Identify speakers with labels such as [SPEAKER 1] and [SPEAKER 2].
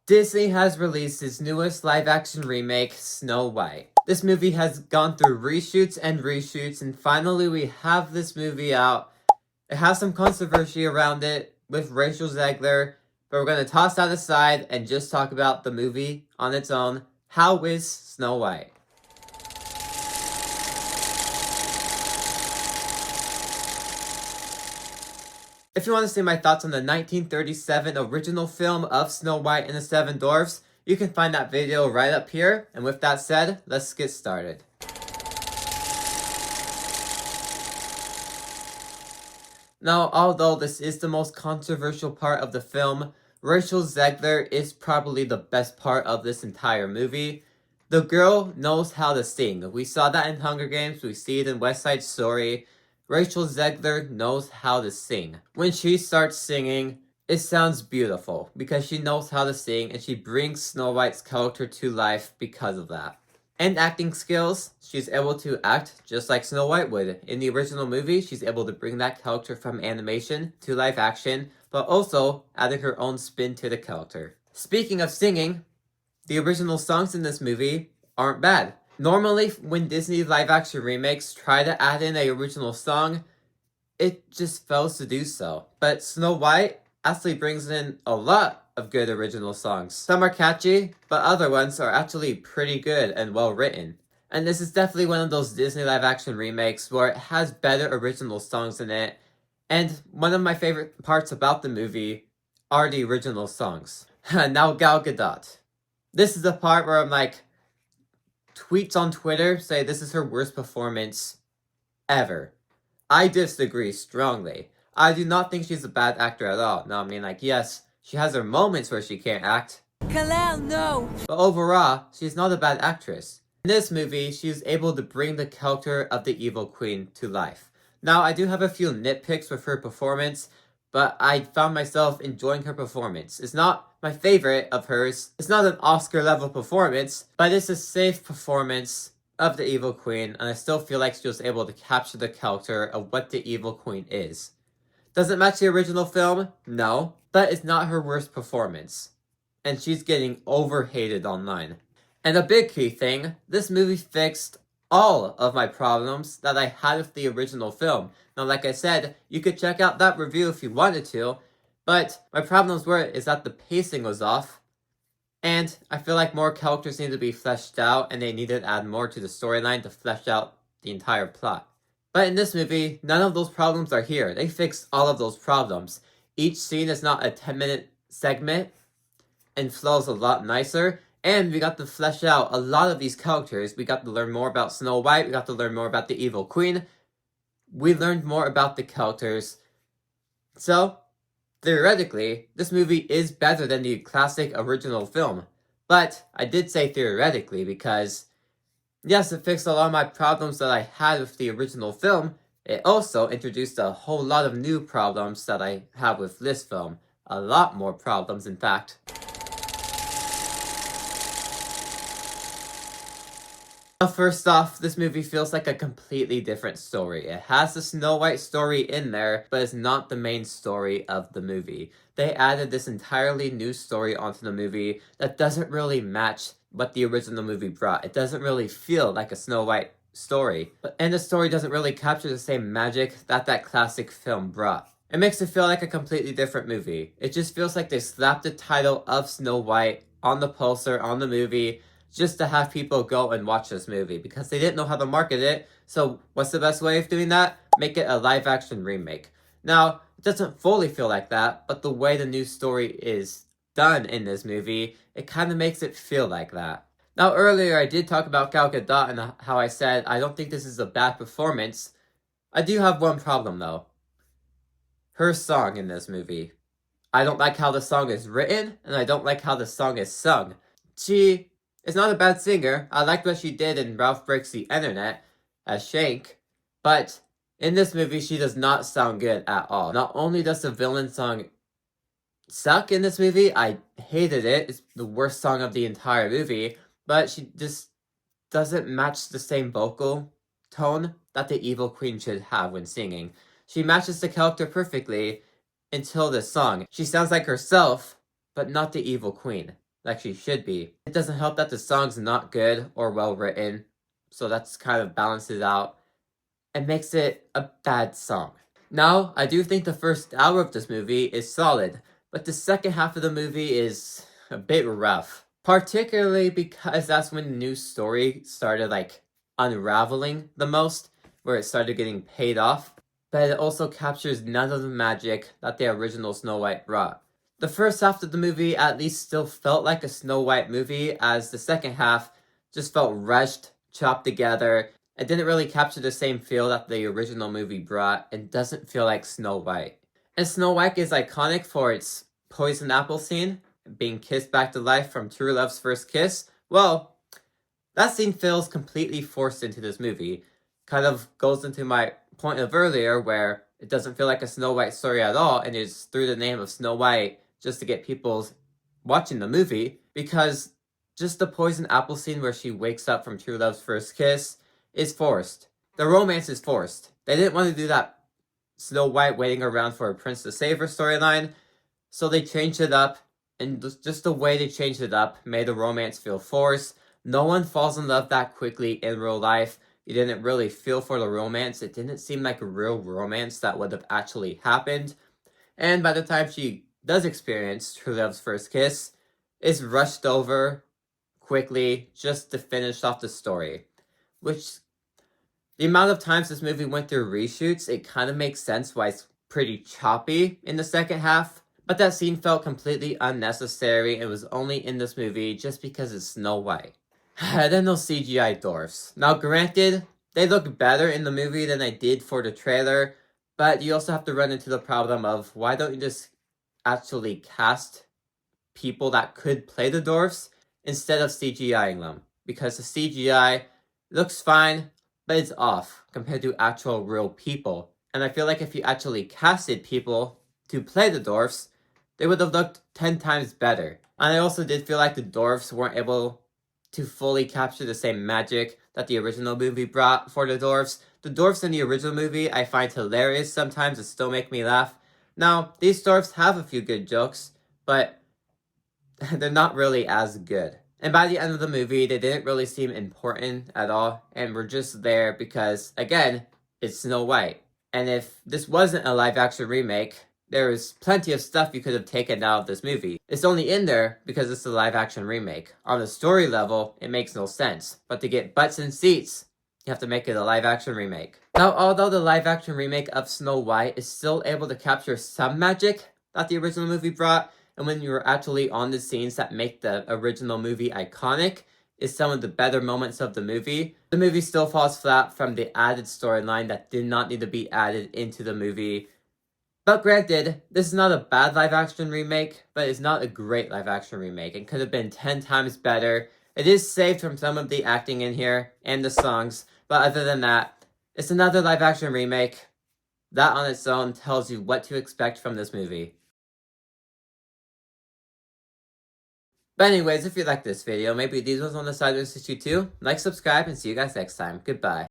[SPEAKER 1] Disney has released its newest live-action remake, Snow White. This movie has gone through reshoots and reshoots, and finally we have this movie out. It has some controversy around it with Rachel Zegler, but we're going to toss that aside and just talk about the movie on its own. How is Snow White? If you want to see my thoughts on the 1937 original film of Snow White and the Seven Dwarfs, you can find that video right up here. And with that said, let's get started. Now, although this is the most controversial part of the film, Rachel Zegler is probably the best part of this entire movie. The girl knows how to sing. We saw that in Hunger Games, we see it in West Side Story. Rachel Zegler knows how to sing. When she starts singing, it sounds beautiful because she knows how to sing and she brings Snow White's character to life because of that. And acting skills, she's able to act just like Snow White would. In the original movie, she's able to bring that character from animation to live action, but also adding her own spin to the character. Speaking of singing, the original songs in this movie aren't bad. Normally, when Disney live-action remakes try to add in an original song, it just fails to do so. But Snow White actually brings in a lot of good original songs. Some are catchy, but other ones are actually pretty good and well written. And this is definitely one of those Disney live-action remakes where it has better original songs in it. And one of my favorite parts about the movie are the original songs. Now Gal Gadot. This is the part where I'm like, tweets on Twitter say this is her worst performance ever. I disagree strongly. I do not think she's a bad actor at all. No, I mean, like, yes, she has her moments where she can't act.
[SPEAKER 2] Kalel, no!
[SPEAKER 1] But overall, she's not a bad actress. In this movie, she's able to bring the character of the evil queen to life. Now, I do have a few nitpicks with her performance, but I found myself enjoying her performance. It's not my favorite of hers. It's not an Oscar-level performance, but it's a safe performance of the evil queen, and I still feel like she was able to capture the character of what the evil queen is. Does it match the original film? No, but it's not her worst performance. And she's getting over-hated online. And a big key thing, this movie fixed all of my problems that I had with the original film. Now, like I said, you could check out that review if you wanted to, but my problems is that the pacing was off, and I feel like more characters need to be fleshed out, and they needed to add more to the storyline to flesh out the entire plot. But in this movie, none of those problems are here. They fixed all of those problems. Each scene is not a 10-minute segment, and flows a lot nicer. And we got to flesh out a lot of these characters. We got to learn more about Snow White. We got to learn more about the evil queen. We learned more about the characters. So, theoretically, this movie is better than the classic original film. But I did say theoretically because, yes, it fixed a lot of my problems that I had with the original film. It also introduced a whole lot of new problems that I have with this film. A lot more problems, in fact. First off, this movie feels like a completely different story. It has the Snow White story in there, but it's not the main story of the movie. They added this entirely new story onto the movie that doesn't really match what the original movie brought. It doesn't really feel like a Snow White story. And the story doesn't really capture the same magic that classic film brought. It makes it feel like a completely different movie. It just feels like they slapped the title of Snow White on the poster, on the movie, just to have people go and watch this movie because they didn't know how to market it. So what's the best way of doing that? Make it a live-action remake. Now, it doesn't fully feel like that, but the way the new story is done in this movie, it kind of makes it feel like that. Now, earlier I did talk about Gal Gadot and how I said I don't think this is a bad performance. I do have one problem, though. Her song in this movie. I don't like how the song is written, and I don't like how the song is sung. She is not a bad singer. I liked what she did in Ralph Breaks the Internet as Shank, but in this movie, she does not sound good at all. Not only does the villain song suck in this movie, I hated it. It's the worst song of the entire movie, but she just doesn't match the same vocal tone that the evil queen should have when singing. She matches the character perfectly until this song. She sounds like herself, but not the evil queen. like she should be. It doesn't help that the song's not good or well written, so that's kind of balances out and makes it a bad song. Now, I do think the first hour of this movie is solid, but the second half of the movie is a bit rough. Particularly because that's when the new story started unraveling the most, where it started getting paid off. But it also captures none of the magic that the original Snow White brought. The first half of the movie at least still felt like a Snow White movie, as the second half just felt rushed, chopped together. It didn't really capture the same feel that the original movie brought, and doesn't feel like Snow White. And Snow White is iconic for its poison apple scene, being kissed back to life from true love's first kiss. Well, that scene feels completely forced into this movie. Kind of goes into my point of earlier, where it doesn't feel like a Snow White story at all, and it's through the name of Snow White just to get people watching the movie, because just the poison apple scene where she wakes up from true love's first kiss is forced. The romance is forced. They didn't want to do that Snow White waiting around for a prince to save her storyline, so they changed it up, and just the way they changed it up made the romance feel forced. No one falls in love that quickly in real life. You didn't really feel for the romance. It didn't seem like a real romance that would have actually happened. And by the time she does experience true love's first kiss, it's rushed over quickly just to finish off the story. Which, the amount of times this movie went through reshoots, it kind of makes sense why it's pretty choppy in the second half. But that scene felt completely unnecessary and was only in this movie just because it's Snow White. And then those CGI dwarfs. Now granted, they look better in the movie than they did for the trailer, but you also have to run into the problem of, why don't you just actually cast people that could play the dwarfs instead of CGIing them? Because the CGI looks fine, but it's off compared to actual real people. And I feel like if you actually casted people to play the dwarfs, they would have looked 10 times better. And I also did feel like the dwarfs weren't able to fully capture the same magic that the original movie brought for the dwarfs. The dwarfs in the original movie I find hilarious sometimes and still make me laugh. Now, these dwarfs have a few good jokes, but they're not really as good. And by the end of the movie, they didn't really seem important at all, and were just there because, again, it's Snow White. And if this wasn't a live-action remake, there is plenty of stuff you could have taken out of this movie. It's only in there because it's a live-action remake. On the story level, it makes no sense. But to get butts in seats, you have to make it a live-action remake. Now, although the live-action remake of Snow White is still able to capture some magic that the original movie brought, and when you're actually on the scenes that make the original movie iconic, is some of the better moments of the movie still falls flat from the added storyline that did not need to be added into the movie. But granted, this is not a bad live-action remake, but it's not a great live-action remake. It could have been 10 times better. It is saved from some of the acting in here, and the songs, but other than that, it's another live-action remake. That on its own tells you what to expect from this movie. But anyways, if you like this video, maybe these ones on the side interest you too, like, subscribe, and see you guys next time. Goodbye.